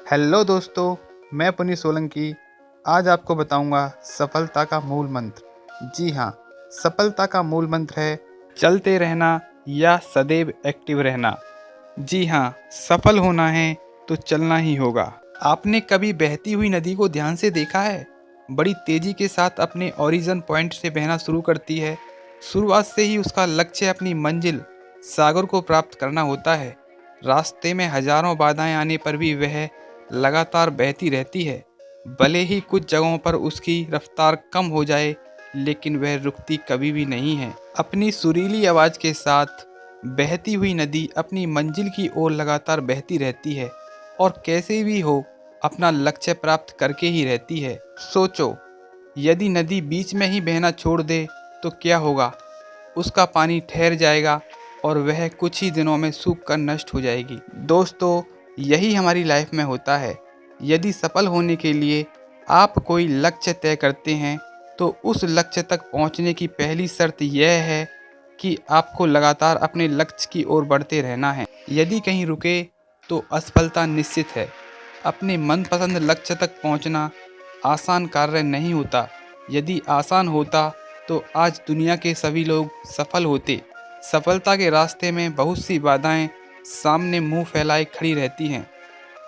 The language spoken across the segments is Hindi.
हेलो दोस्तों, मैं पुनीत सोलंकी आज आपको बताऊंगा सफलता का मूल मंत्र। जी हाँ, सफलता का मूल मंत्र है चलते रहना या सदैव एक्टिव रहना। जी हाँ, सफल होना है तो चलना ही होगा। आपने कभी बहती हुई नदी को ध्यान से देखा है? बड़ी तेजी के साथ अपने ओरिजिन पॉइंट से बहना शुरू करती है। शुरुआत से ही उसका लक्ष्य अपनी मंजिल सागर को प्राप्त करना होता है। रास्ते में हजारों बाधाएं आने पर भी वह लगातार बहती रहती है। भले ही कुछ जगहों पर उसकी रफ्तार कम हो जाए, लेकिन वह रुकती कभी भी नहीं है। अपनी सुरीली आवाज़ के साथ बहती हुई नदी अपनी मंजिल की ओर लगातार बहती रहती है और कैसे भी हो अपना लक्ष्य प्राप्त करके ही रहती है। सोचो, यदि नदी बीच में ही बहना छोड़ दे तो क्या होगा? उसका पानी ठहर जाएगा और वह कुछ ही दिनों में सूख कर नष्ट हो जाएगी। दोस्तों, यही हमारी लाइफ में होता है। यदि सफल होने के लिए आप कोई लक्ष्य तय करते हैं तो उस लक्ष्य तक पहुंचने की पहली शर्त यह है कि आपको लगातार अपने लक्ष्य की ओर बढ़ते रहना है। यदि कहीं रुके तो असफलता निश्चित है। अपने मनपसंद लक्ष्य तक पहुंचना आसान कार्य नहीं होता। यदि आसान होता तो आज दुनिया के सभी लोग सफल होते। सफलता के रास्ते में बहुत सी बाधाएं सामने मुंह फैलाए खड़ी रहती हैं।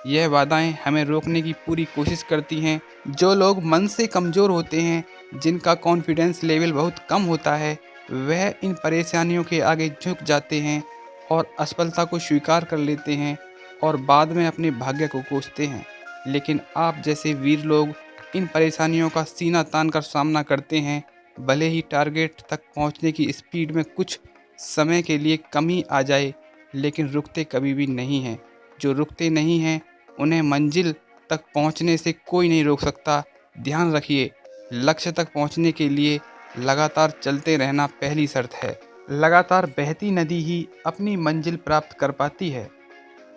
यह बाधाएं हमें रोकने की पूरी कोशिश करती हैं। जो लोग मन से कमज़ोर होते हैं, जिनका कॉन्फिडेंस लेवल बहुत कम होता है, वह इन परेशानियों के आगे झुक जाते हैं और असफलता को स्वीकार कर लेते हैं और बाद में अपने भाग्य को कोसते हैं। लेकिन आप जैसे वीर लोग इन परेशानियों का सीना तान कर सामना करते हैं। भले ही टारगेट तक पहुंचने की स्पीड में कुछ समय के लिए कमी आ जाए, लेकिन रुकते कभी भी नहीं हैं। जो रुकते नहीं हैं उन्हें मंजिल तक पहुंचने से कोई नहीं रोक सकता। ध्यान रखिए, लक्ष्य तक पहुंचने के लिए लगातार चलते रहना पहली शर्त है। लगातार बहती नदी ही अपनी मंजिल प्राप्त कर पाती है।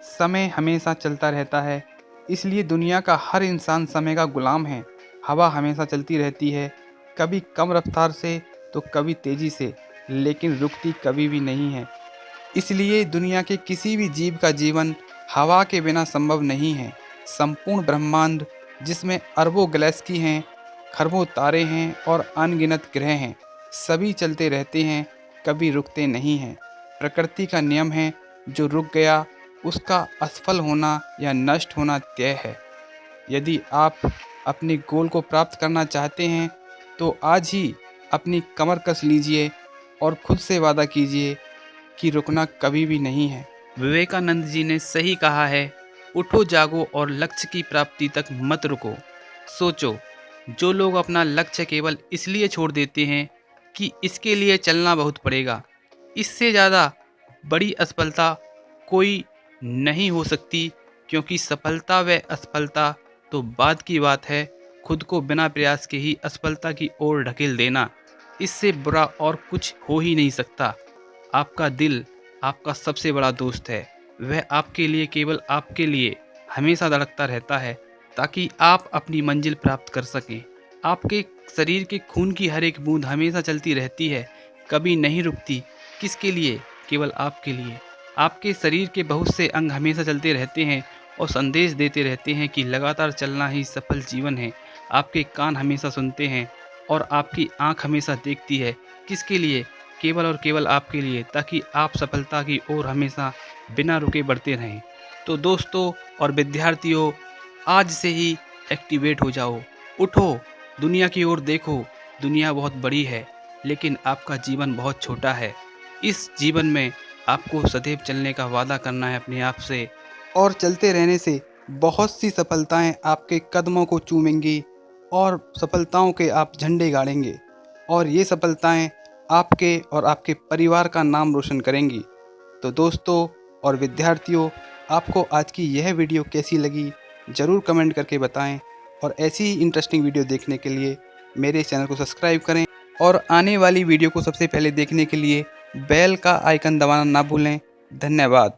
समय हमेशा चलता रहता है, इसलिए दुनिया का हर इंसान समय का गुलाम है। हवा हमेशा चलती रहती है, कभी कम रफ्तार से तो कभी तेजी से, लेकिन रुकती कभी भी नहीं है। इसलिए दुनिया के किसी भी जीव का जीवन हवा के बिना संभव नहीं है। संपूर्ण ब्रह्मांड, जिसमें अरबों गैलेक्सी हैं, खरबों तारे हैं और अनगिनत ग्रह हैं, सभी चलते रहते हैं, कभी रुकते नहीं हैं। प्रकृति का नियम है, जो रुक गया उसका असफल होना या नष्ट होना तय है। यदि आप अपने गोल को प्राप्त करना चाहते हैं तो आज ही अपनी कमर कस लीजिए और खुद से वादा कीजिए कि रुकना कभी भी नहीं है। विवेकानंद जी ने सही कहा है, उठो जागो और लक्ष्य की प्राप्ति तक मत रुको। सोचो, जो लोग अपना लक्ष्य केवल इसलिए छोड़ देते हैं कि इसके लिए चलना बहुत पड़ेगा, इससे ज़्यादा बड़ी असफलता कोई नहीं हो सकती। क्योंकि सफलता व असफलता तो बाद की बात है, खुद को बिना प्रयास के ही असफलता की ओर ढकेल देना, इससे बुरा और कुछ हो ही नहीं सकता। आपका दिल आपका सबसे बड़ा दोस्त है। वह आपके लिए, केवल आपके लिए हमेशा धड़कता रहता है, ताकि आप अपनी मंजिल प्राप्त कर सकें। आपके शरीर के खून की हर एक बूंद हमेशा चलती रहती है, कभी नहीं रुकती। किसके लिए? केवल आपके लिए। आपके शरीर के बहुत से अंग हमेशा चलते रहते हैं और संदेश देते रहते हैं कि लगातार चलना ही सफल जीवन है। आपके कान हमेशा सुनते हैं और आपकी आंख हमेशा देखती है। किसके लिए? केवल और केवल आपके लिए, ताकि आप सफलता की ओर हमेशा बिना रुके बढ़ते रहें। तो दोस्तों और विद्यार्थियों, आज से ही एक्टिवेट हो जाओ। उठो, दुनिया की ओर देखो। दुनिया बहुत बड़ी है, लेकिन आपका जीवन बहुत छोटा है। इस जीवन में आपको सदैव चलने का वादा करना है अपने आप से, और चलते रहने से बहुत सी सफलताएं आपके कदमों को चूमेंगी और सफलताओं के आप झंडे गाड़ेंगे, और ये सफलताएं आपके और आपके परिवार का नाम रोशन करेंगी। तो दोस्तों और विद्यार्थियों, आपको आज की यह वीडियो कैसी लगी ज़रूर कमेंट करके बताएं, और ऐसी ही इंटरेस्टिंग वीडियो देखने के लिए मेरे चैनल को सब्सक्राइब करें, और आने वाली वीडियो को सबसे पहले देखने के लिए बेल का आइकन दबाना ना भूलें। धन्यवाद।